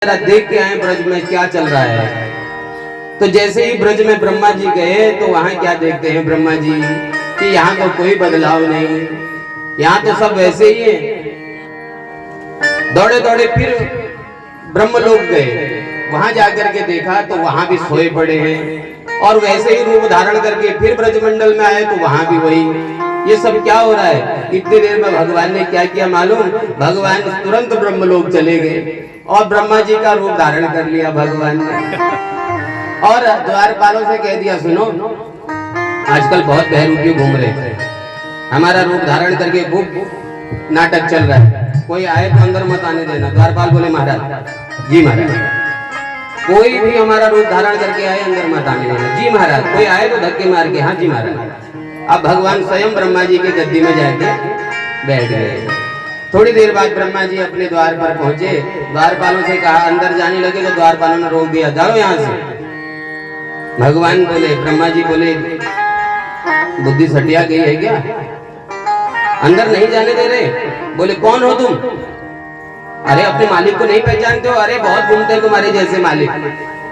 जरा देख के आए ब्रज में क्या चल रहा है। तो जैसे ही ब्रज में ब्रह्मा जी गए तो वहां क्या देखते हैं ब्रह्मा जी कि यहाँ तो कोई बदलाव नहीं, यहाँ तो सब वैसे ही है। दौड़े दौड़े फिर ब्रह्मलोक गए, वहां जाकर के देखा तो वहां भी सोए पड़े हैं और वैसे ही रूप धारण करके फिर ब्रजमंडल में आए तो वहां भी वही। ये सब क्या हो रहा है? इतनी देर में भगवान ने क्या किया मालूम? भगवान तुरंत ब्रह्मलोक चले गए और ब्रह्मा जी का रूप धारण कर लिया भगवान ने और द्वारपालों से कह दिया, सुनो आजकल बहुत बहरूपी घूम रहे हैं, हमारा रूप धारण करके खूब नाटक चल रहा है, कोई आए तो अंदर मत आने देना। द्वारपाल बोले महाराज जी महाराज, कोई भी हमारा रूप धारण करके आए अंदर मत आने देना। जी महाराज, कोई आए तो धक्के मार के हाँ जी महाराज। अब भगवान स्वयं ब्रह्मा जी के गद्दी में जाके बैठ गए। थोड़ी देर बाद ब्रह्मा जी अपने द्वार पर पहुंचे, द्वारपालों से कहा अंदर जाने लगे तो द्वारपालों ने रोक दिया, जाओ यहाँ से। भगवान बोले, ब्रह्मा जी बोले बुद्धि सटिया गई है क्या, अंदर नहीं जाने दे रहे? बोले कौन हो तुम? अरे अपने मालिक को नहीं पहचानते हो? अरे बहुत घूमते हैं तुम्हारे जैसे मालिक,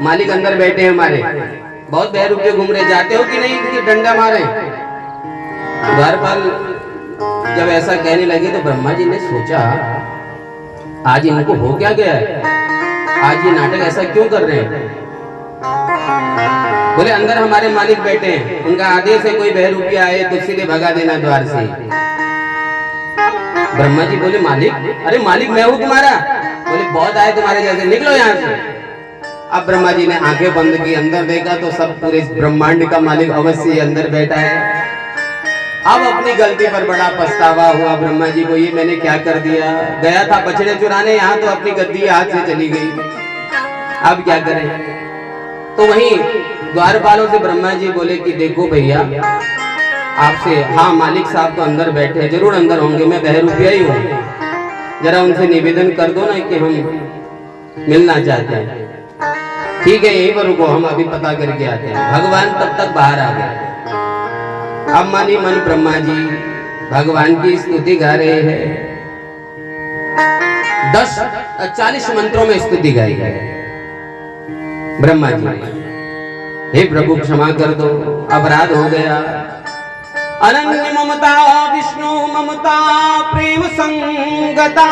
मालिक अंदर बैठे हैं हमारे, बहुत बहरूपे घूम रहे, जाते हो कि नहीं? इनके डंडा मारे। द्वारपाल जब ऐसा कहने लगे तो ब्रह्मा जी ने सोचा आज इनको हो क्या गया है, आज ये नाटक ऐसा क्यों कर रहे हैं? बोले अंदर हमारे मालिक बैठे हैं, उनका आदेश है कोई बहरूपिया आए तो सीधे भगा देना द्वार से। ब्रह्मा जी बोले मालिक? अरे मालिक मैं हूं तुम्हारा। बोले बहुत आए तुम्हारे जैसे, निकलो यहाँ से। अब ब्रह्मा जी ने आंखें बंद की, अंदर देखा तो सब पूरे ब्रह्मांड का मालिक अवश्य अंदर बैठा है। अब अपनी गलती पर बड़ा पछतावा हुआ ब्रह्मा जी को, ये मैंने क्या कर दिया, गया था बछड़े चुराने, यहाँ तो अपनी गद्दी हाथ से चली गई, अब क्या करें? तो वहीं द्वारपालों से ब्रह्मा जी बोले कि देखो भैया आपसे, हाँ मालिक साहब तो अंदर बैठे हैं, जरूर अंदर होंगे, मैं बहरूपिया ही हूँ, जरा उनसे निवेदन कर दो ना कि हम मिलना चाहते हैं। ठीक है यहीं पर रुको, हम अभी पता करके आते हैं। भगवान तब तक बाहर आ गए। अब मन ही मन ब्रह्मा जी भगवान की स्तुति गा रहे हैं, 40 मंत्रों में स्तुति गाई है। ब्रह्मा जी, हे प्रभु क्षमा कर दो, अपराध हो गया। अनन्य ममता विष्णु ममता प्रेम संगता,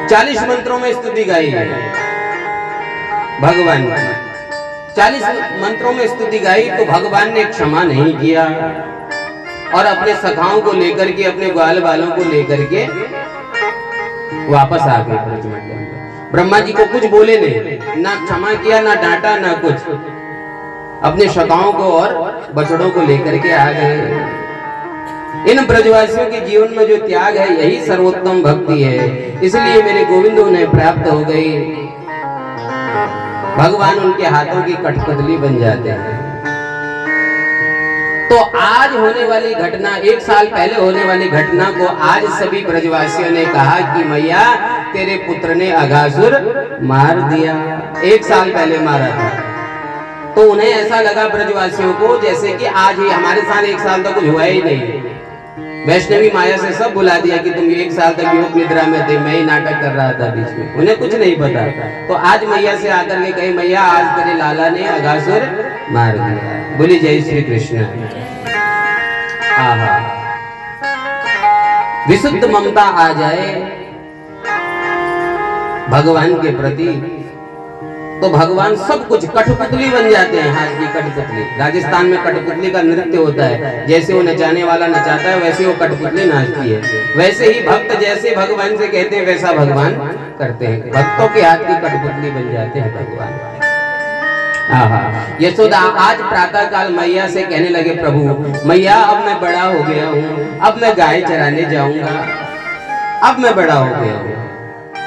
40 मंत्रों में स्तुति गाई है भगवान की। 40 मंत्रों में स्तुति गाई तो भगवान ने क्षमा नहीं किया और अपने सखाओं को लेकर के, अपने ग्वाल बालों को लेकर के वापस आ गए ब्रजमंडल में। ब्रह्मा जी को कुछ बोले नहीं, ना क्षमा किया, ना डांटा, ना कुछ, अपने सखाओं को और बछड़ों को लेकर के आ गए। इन ब्रजवासियों के जीवन में जो त्याग है यही सर्वोत्तम भक्ति है, इसलिए मेरे गोविंद उन्हें प्राप्त हो गई। भगवान उनके हाथों की कठपुतली बन जाते हैं। तो आज होने वाली घटना, 1 साल पहले होने वाली घटना को आज सभी ब्रजवासियों ने कहा कि मैया तेरे पुत्र ने अघासुर मार दिया, 1 साल पहले मारा था। तो उन्हें ऐसा लगा ब्रजवासियों को जैसे कि आज ही हमारे साथ 1 साल तक कुछ हुआ ही नहीं। वैष्णवी माया से सब बुला दिया कि तुम 1 साल तक योग निद्रा में थे, मैं ही नाटक कर रहा था बीच में, उन्हें कुछ नहीं पता। तो आज मैया से आकर के कही मैया आज तेरे लाला ने अघासुर मार दिया। बोली जय श्री कृष्ण। आहा, विशुद्ध ममता आ जाए भगवान के प्रति तो भगवान सब कुछ, कठपुतली बन जाते हैं। हाथ की कठपुतली, राजस्थान में कठपुतली का नृत्य होता है, जैसे वो नचाने वाला नचाता है वैसे वो कठपुतली नाचती है। वैसे ही भक्त जैसे भगवान से कहते हैं वैसा भगवान करते हैं, भक्तों के हाथ की कठपुतली बन जाते हैं भगवान। यशोदा आज प्रातः काल मैया से कहने लगे प्रभु मैया अब मैं बड़ा हो गया हूँ, अब मैं गाय चराने जाऊंगा, अब मैं बड़ा हो गया हूँ,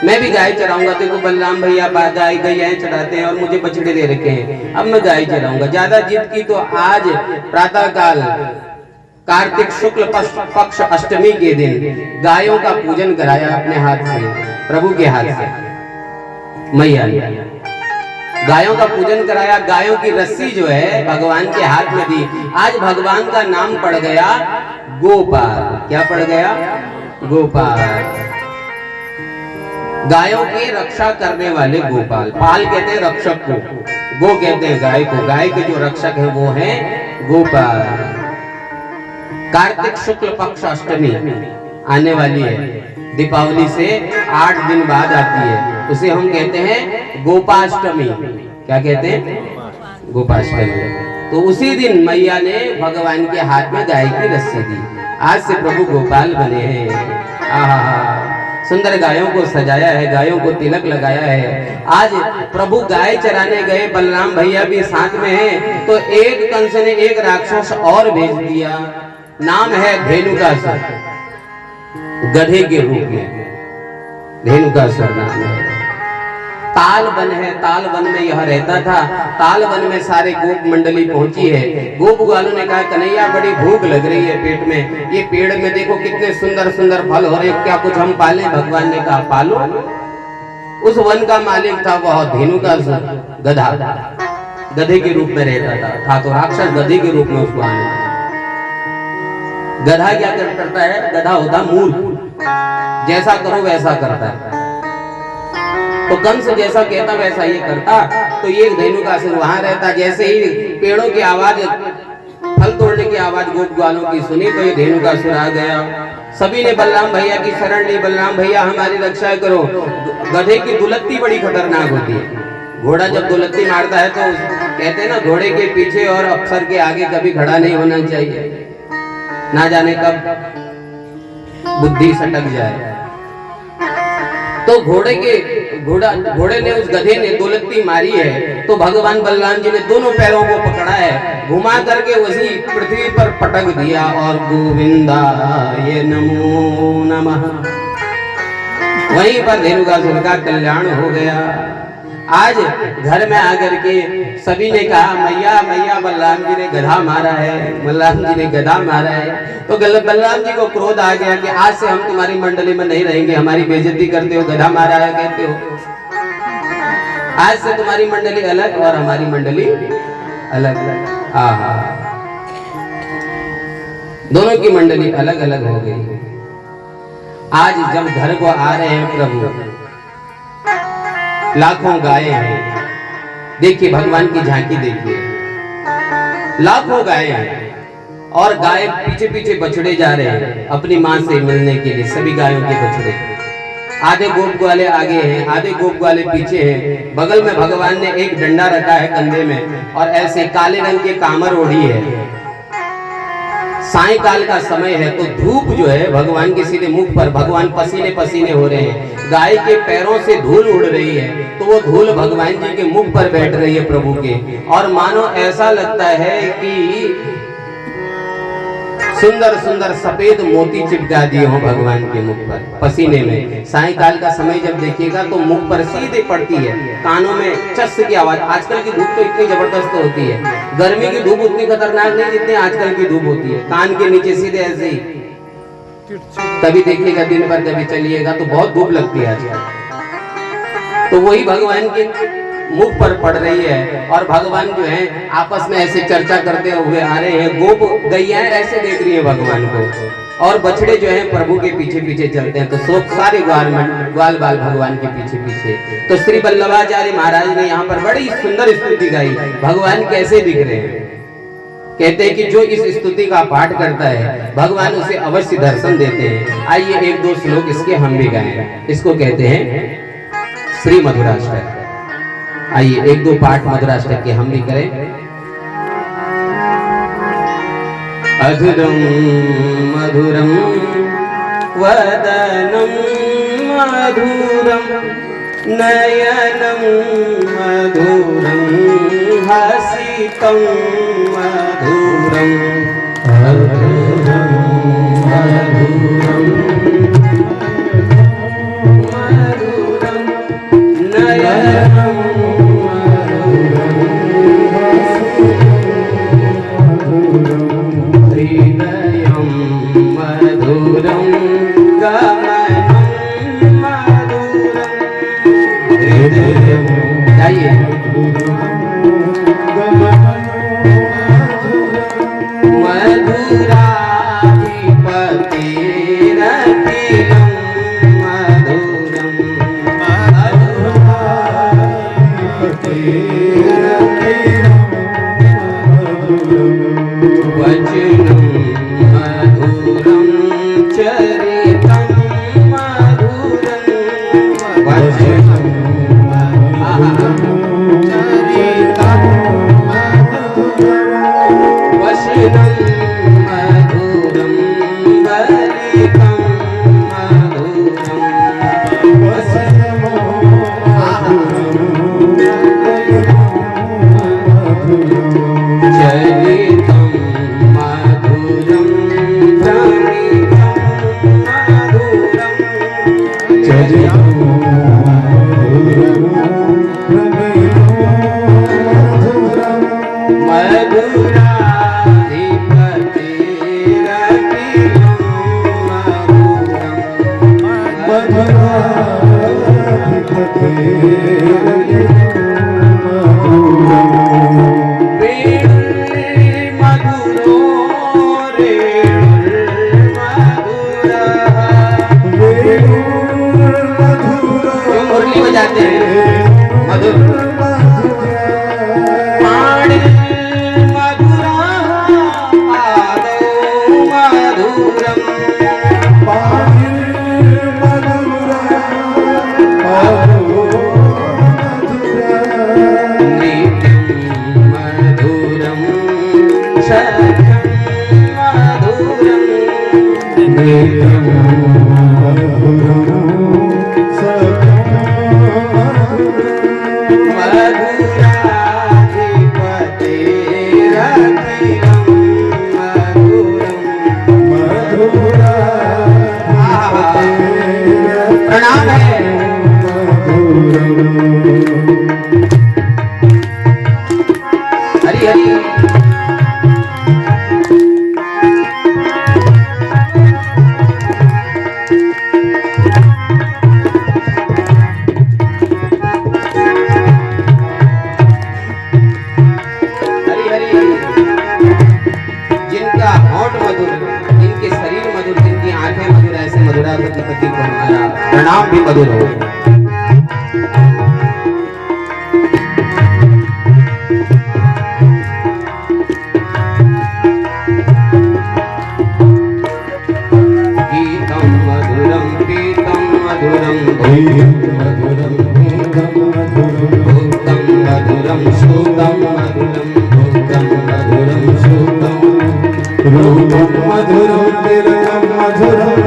मैं भी गाय चराऊंगा। देखो बलराम भैया गाय गैयाएं चढ़ाते हैं और मुझे बछड़े दे रखे हैं, अब मैं गाय चराऊंगा। ज्यादा जिद की तो आज प्रातः काल कार्तिक शुक्ल पक्ष अष्टमी के दिन गायों का पूजन कराया अपने हाथ से, प्रभु के हाथ से मैया ने गायों का पूजन कराया। गायों की रस्सी जो है भगवान के हाथ में दी। आज भगवान का नाम पड़ गया गोपाल। क्या पड़ गया? गोपाल। गायों की रक्षा करने वाले गोपाल। पाल कहते हैं रक्षक को, गो कहते हैं गाय को। गाय के जो रक्षक है वो है गोपाल। कार्तिक शुक्ल पक्ष अष्टमी आने वाली है, दीपावली से 8 दिन बाद आती है, उसे हम कहते हैं गोपाष्टमी। क्या कहते हैं? गोपाष्टमी। तो उसी दिन मैया ने भगवान के हाथ में गाय की रस्सी दी। आज से प्रभु गोपाल बने हैं। आहा, सुंदर गायों को सजाया है, गायों को तिलक लगाया है। आज प्रभु गाय चराने गए, बलराम भैया भी साथ में हैं, तो एक कंस ने एक राक्षस और भेज दिया, नाम है धेनुकासुर, गधे के रूप में धेनुकासुर नाम है। ताल वन है, ताल वन में यह रहता था। ताल वन में सारे गोप मंडली पहुंची है। गोप ग्वालों ने कहा कन्हैया बड़ी भूख लग रही है पेट में, ये पेड़ में देखो कितने सुंदर सुंदर फल हो रहे हैं, क्या कुछ हम पालें? भगवान ने कहा पालो। उस वन का मालिक था वह धेनुकासुर, गधा, गधे के रूप में रहता था तो राक्षस गधे के रूप में उसको आने लगा। गधा क्या करता है? गधा होता मूर्ख, जैसा करो वैसा करता है। तो कंस जैसा कहता वैसा ये करता। तो ये धेनुकासुर वहां रहता। जैसे ही पेड़ों की आवाज, फल तोड़ने की आवाज गोप ग्वालों की सुनी तो ये धेनुकासुर आ गया। सभी ने बलराम भैया की शरण ली, बलराम भैया हमारी रक्षा करो। गधे की दुलत्ती बड़ी खतरनाक होती है। घोड़ा जब दुलत्ती मारता है तो कहते हैं ना, घोड़े के पीछे और अफसर के आगे कभी खड़ा नहीं होना चाहिए, ना जाने कब बुद्धि सटक जाए। तो घोड़े ने, उस गधे ने दुलत्ती मारी है, तो भगवान बलराम जी ने दोनों पैरों को पकड़ा है, घुमा करके उसी पृथ्वी पर पटक दिया और गोविंदाय नमो नमः। वहीं पर धेनुकासुर का कल्याण हो गया। आज घर में आकर के सभी ने कहा मैया मैया बलराम जी ने गधा मारा है, बलराम जी ने गधा मारा है। तो बलराम जी को क्रोध आ गया कि आज से हम तुम्हारी मंडली में नहीं रहेंगे, हमारी बेइज्जती करते हो, गधा मारा है कहते हो। आज से तुम्हारी मंडली अलग और हमारी मंडली अलग। आहा, दोनों की मंडली अलग अलग हो गई। आज जब घर को आ रहे हैं प्रभु, लाखों गाय हैं, देखिए भगवान की झांकी देखिए, लाखों गाय हैं और गाय पीछे पीछे बछड़े जा रहे हैं अपनी मां से मिलने के लिए। सभी गायों के बछड़े, आधे गोप ग्वाले आगे हैं, आधे गोप ग्वाले पीछे हैं। बगल में भगवान ने एक डंडा रखा है कंधे में और ऐसे काले रंग के कामर ओढ़ी है। सायकाल का समय है तो धूप जो है भगवान के सीधे मुख पर, भगवान पसीने पसीने हो रहे हैं, गाय के पैरों से धूल उड़ रही है, तो वो धूल भगवान जी के मुख पर बैठ रही है प्रभु के, और मानो ऐसा लगता है कि सुंदर सुंदर सफेद मोती चिपका दिए हो भगवान के मुख पर पसीने में। सायकाल का समय जब देखिएगा तो मुख पर सीधे पड़ती है, कानों में चस की आवाज। आजकल की धूप तो इतनी जबरदस्त होती है, गर्मी की धूप उतनी खतरनाक नहीं जितनी आजकल की धूप होती है। कान के नीचे सीधे ऐसे ही, कभी देखिएगा दिन भर कभी चलिएगा तो बहुत धूप लगती है आजकल। तो वही भगवान के मुख पर पड़ रही है और भगवान जो है आपस में ऐसे चर्चा करते हुए आ रहे हैं। गोप गैयाएं ऐसे देख रही है भगवान को और बछड़े जो है प्रभु के पीछे पीछे चलते हैं। तो सारे ग्वाल बाल भगवान के पीछे पीछे। तो श्री वल्लभाचार्य महाराज ने यहाँ पर बड़ी सुंदर स्तुति गाई, भगवान कैसे दिख रहे हैं। कहते हैं कि जो इस स्तुति का पाठ करता है भगवान उसे अवश्य दर्शन देते हैं। आइए एक दो श्लोक इसके हम भी गाएं। इसको कहते हैं श्री मधुराष्टक। आइए एक दो पाठ मधुराष्टक के हम भी करें। अधुरम मधुरम वदनम मधुरम नयनम मधुरम हसितम मधुरम अधुरम मधुरम मधुरम नयनम मधुराधिपति प्रणाम है। हरी हरी पति को हमारा प्रणाम भी मधुर हो। गीतम मधुरम पीतम मधुरम मधुरम भूतम मधुरम श्रुतम मधुरम भूतम मधुरम श्रुतम रूपम मधुरम तिलकम मधुरम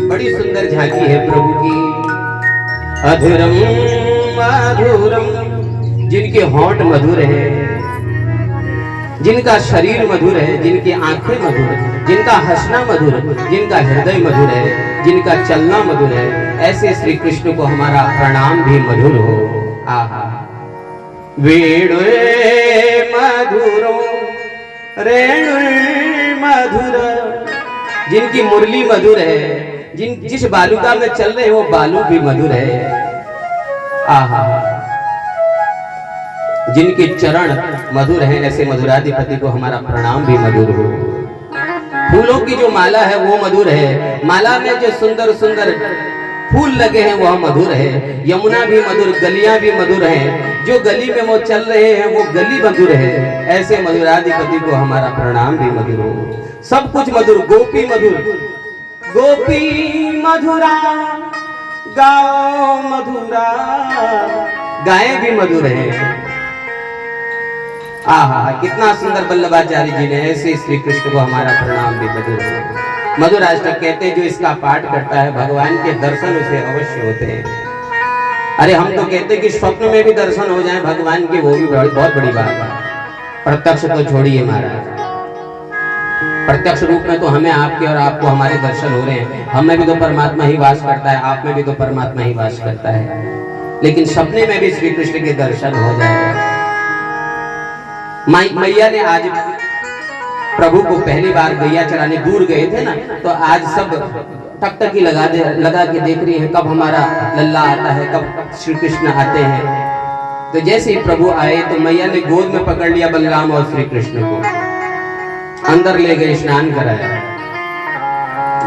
बड़ी सुंदर झांकी है प्रभु की। अधुरम मधुरम, जिनके होंठ मधुर है, जिनका शरीर मधुर है, जिनकी आंखें मधुर है, जिनका हंसना मधुर है, जिनका हृदय मधुर है, जिनका चलना मधुर है, ऐसे श्री कृष्ण को हमारा प्रणाम भी मधुर हो। आहा वेणु मधुरो रेणु मधुर, जिनकी मुरली मधुर है, जिस बालुका में चल रहे वो बालू भी मधुर है। आहा जिनके चरण मधुर हैं, ऐसे मधुराधिपति को हमारा प्रणाम भी मधुर हो। फूलों की जो माला है वो मधुर है, माला में जो सुंदर सुंदर फूल लगे हैं वह मधुर है, यमुना भी मधुर, गलियां भी मधुर हैं, जो गली में वो चल रहे हैं वो गली मधुर है। ऐसे मधुराधिपति को हमारा प्रणाम भी मधुर हो। सब कुछ मधुर, गोपी मधुर, गोपी मधुरा गाओ मधुरा, गायें भी मधुर है। आहा, कितना सुंदर वल्लभाचार्य जी ने, ऐसे श्री कृष्ण को हमारा प्रणाम भी मधुर है। मधुराष्टक कहते हैं जो इसका पाठ करता है भगवान के दर्शन उसे अवश्य होते हैं। अरे हम तो कहते हैं कि स्वप्न में भी दर्शन हो जाए भगवान के, वो भी बहुत बड़ी बात है। प्रत्यक्ष तो छोड़िए महाराज, प्रत्यक्ष रूप में तो हमें आपके और आपको हमारे दर्शन हो रहे हैं। हम में भी तो परमात्मा ही वास करता है, आप में भी तो परमात्मा ही वास करता है, लेकिन सपने में भी श्री कृष्ण के दर्शन हो जाएगा। मैया ने आज प्रभु को पहली बार गैया चराने दूर गए थे ना, तो आज सब टकटकी लगा के देख रही है कब हमारा लल्ला आता है, कब श्री कृष्ण आते हैं। तो जैसे ही प्रभु आए तो मैया ने गोद में पकड़ लिया बलराम और श्री कृष्ण को, अंदर ले गए, स्नान कराया,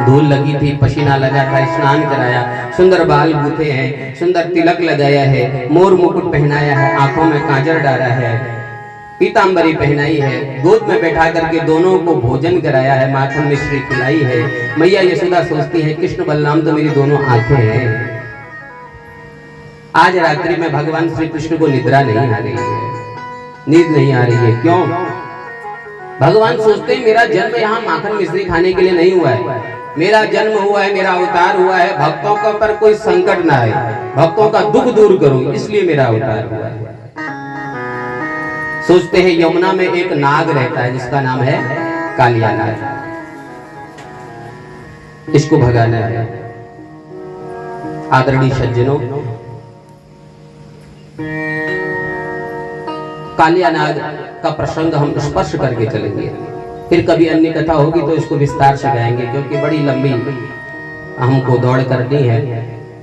धूल लगी थी, पसीना लगा था, स्नान कराया, सुंदर बाल गूंथे हैं, सुंदर तिलक लगाया है, मोर मुकुट पहनाया है, आंखों में काजल डाला है, पीतांबरी पहनाई है, गोद में बैठा करके दोनों को भोजन कराया है, माखन मिश्री खिलाई है। मैया यशोदा सोचती है कृष्ण बलराम तो मेरी दोनों आंखें हैं। आज रात्रि में भगवान श्री कृष्ण को निद्रा नहीं आ रही है, नींद नहीं आ रही है। क्यों? भगवान सोचते हैं मेरा जन्म यहाँ माखन मिश्री खाने के लिए नहीं हुआ है, मेरा जन्म हुआ है, मेरा अवतार हुआ है, भक्तों का पर कोई संकट ना आए, भक्तों का दुख दूर करूं, इसलिए मेरा अवतार हुआ है। सोचते हैं यमुना में एक नाग रहता है जिसका नाम है कालिया नाग, इसको भगाना है। आदरणीय सज्जनों, कालिया नाग का प्रसंग हम स्पर्श करके चलेंगे, फिर कभी अन्य कथा होगी तो इसको विस्तार से गाएंगे, क्योंकि बड़ी लंबी हमको दौड़ करनी है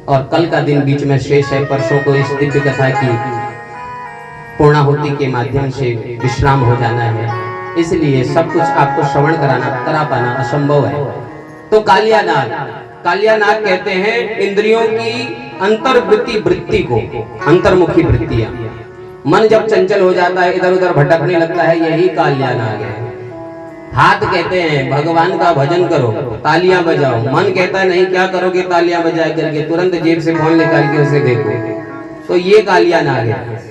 और कल का दिन बीच में शेष है। परसों को इस दिव्य कथा की पूर्णाहुति के माध्यम से विश्राम हो जाना है, इसलिए सब कुछ आपको श्रवण करा पाना असंभव है। तो कालिया नाग कहते हैं इंद्रियों की अंतर्वृत्ति वृत्ति को, अंतर्मुखी वृत्तियां। मन जब चंचल हो जाता है, इधर उधर भटकने लगता है, यही कालिया नाग है। हाथ कहते हैं भगवान का भजन करो, तालियां बजाओ, मन कहता है नहीं क्या करोगे तालियां बजा करके, तुरंत जेब से फोन निकाल के उसे देखो, तो ये कालिया नाग है,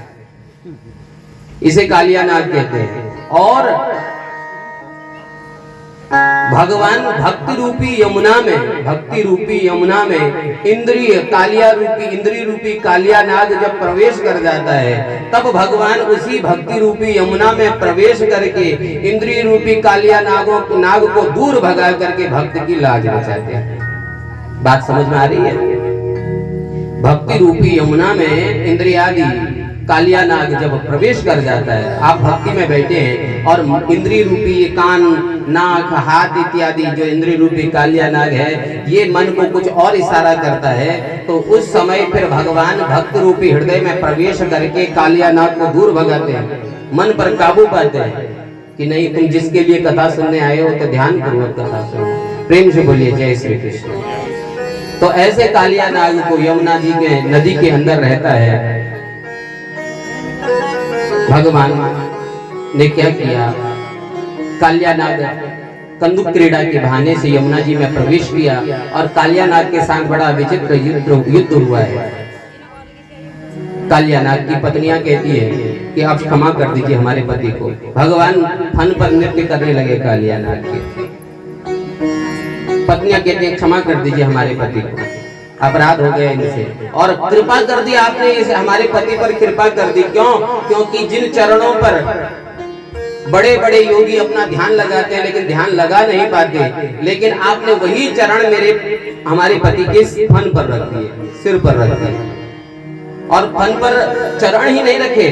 इसे कालिया नाग कहते हैं। और भगवान भक्ति रूपी यमुना में इंद्रिय रूपी कालिया नाग जब प्रवेश कर जाता है, तब भगवान उसी भक्ति रूपी यमुना में प्रवेश करके इंद्रिय रूपी कालिया नाग को दूर भगा करके भक्त की लाज बचाते हैं। बात समझ में आ रही है? भक्ति रूपी यमुना में इंद्रियादि कालिया नाग जब प्रवेश कर जाता है, आप भक्ति में बैठे हैं और इंद्रिय रूपी कान, नाक, हाथ इत्यादि जो इंद्रिय रूपी कालिया नाग है, ये मन को कुछ और इशारा करता है, तो उस समय फिर भगवान भक्त रूपी हृदय में प्रवेश करके कालिया नाग को दूर भगाते हैं, मन पर काबू पाते हैं कि नहीं तुम जिसके लिए कथा सुनने आए हो तो ध्यान पूर्वक कथा सुनो। प्रेम से बोलिए जय श्री कृष्ण। तो ऐसे कालिया नाग को यमुना जी के नदी के अंदर रहता है। भगवान ने क्या किया, कालिया नाग कंदुक क्रीड़ा के बहाने से यमुना जी में प्रवेश किया और कालिया नाग के साथ बड़ा विचित्र युद्ध हुआ है। कालिया नाग की पत्नियां कहती है कि आप क्षमा कर दीजिए हमारे पति को। भगवान फन पर नृत्य करने लगे कालिया नाग के। पत्नियां कहती है क्षमा कर दीजिए हमारे पति को, अपराध हो गया इनसे, और कृपा कर दी आपने इस हमारे पति पर कृपा कर दी। क्यों? क्योंकि जिन चरणों पर बड़े बड़े योगी अपना ध्यान लगाते हैं लेकिन ध्यान लगा नहीं पाते, लेकिन आपने वही चरण हमारे पति के फन पर रख दिए, सिर पर रख दिए। और फन पर चरण ही नहीं रखे,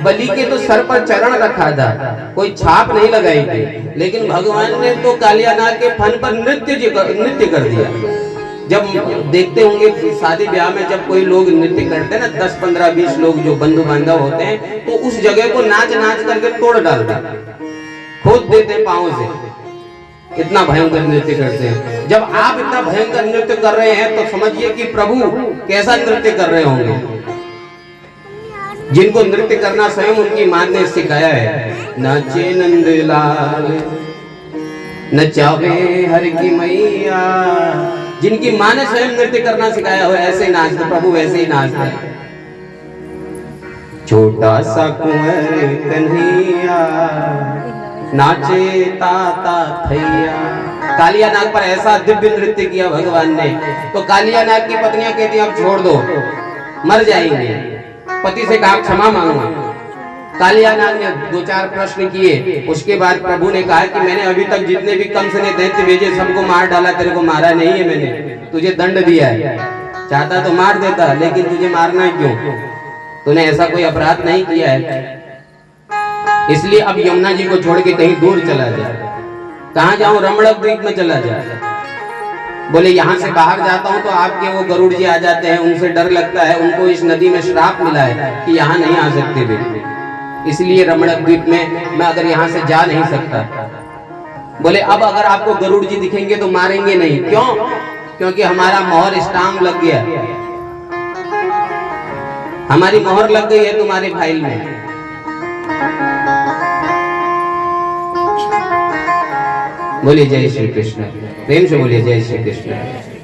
बलि के तो सर पर चरण रखा था, कोई छाप नहीं लगाई थी, लेकिन भगवान ने तो कालिया नाग के फन पर नृत्य कर दिया। जब देखते होंगे शादी ब्याह में जब कोई लोग नृत्य करते हैं ना, 10, 15, 20 लोग जो बंधु बांधव होते हैं, तो उस जगह को नाच नाच करके तोड़ डालते, खोद देते पांव से, इतना भयंकर नृत्य करते हैं। जब आप इतना भयंकर नृत्य कर रहे हैं तो समझिए कि प्रभु कैसा नृत्य कर रहे होंगे। जिनको नृत्य करना स्वयं उनकी मां ने सिखाया है। नाचे नंदलाल नचावे हर की मैया, जिनकी मां ने स्वयं नृत्य करना सिखाया हो ऐसे नाचते प्रभु, वैसे ही नाचते हैं। छोटा सा कुंवर कन्हैया नाचे ताता थैया। कालिया नाग पर ऐसा दिव्य नृत्य किया भगवान ने, तो कालिया नाग की पत्नियां कहती हैं अब छोड़ दो, मर जाएंगे। पति से कहा क्षमा मांगो। कालिया नाग ने 2-4 प्रश्न किए, उसके बाद प्रभु ने कहा कि मैंने अभी तक जितने भी कंस ने दैत्य भेजे सबको मार डाला, तेरे को मारा नहीं है मैंने, तुझे दंड दिया है। चाहता तो मार देता, लेकिन तुझे मारना क्यों? तूने ऐसा कोई अपराध नहीं किया है, इसलिए अब यमुना जी को छोड़ के कहीं दूर चला जा। कहां जाऊं? रमणक द्वीप में चला जा। बोले यहाँ से बाहर जाता हूं तो आपके वो गरुड़ जी आ जाते हैं, उनसे डर लगता है, उनको इस नदी में श्राप मिला है कि यहाँ नहीं आ सकते वे, इसलिए रमणक द्वीप में मैं अगर यहाँ से जा नहीं सकता। बोले अब अगर आपको गरुड़ जी दिखेंगे तो मारेंगे नहीं, क्यों? क्योंकि हमारा मोहर स्टाम्प लग गया, हमारी मोहर लग गई है तुम्हारे फाइल में। बोलिए जय श्री कृष्ण, प्रेम से बोलिए जय श्री कृष्ण।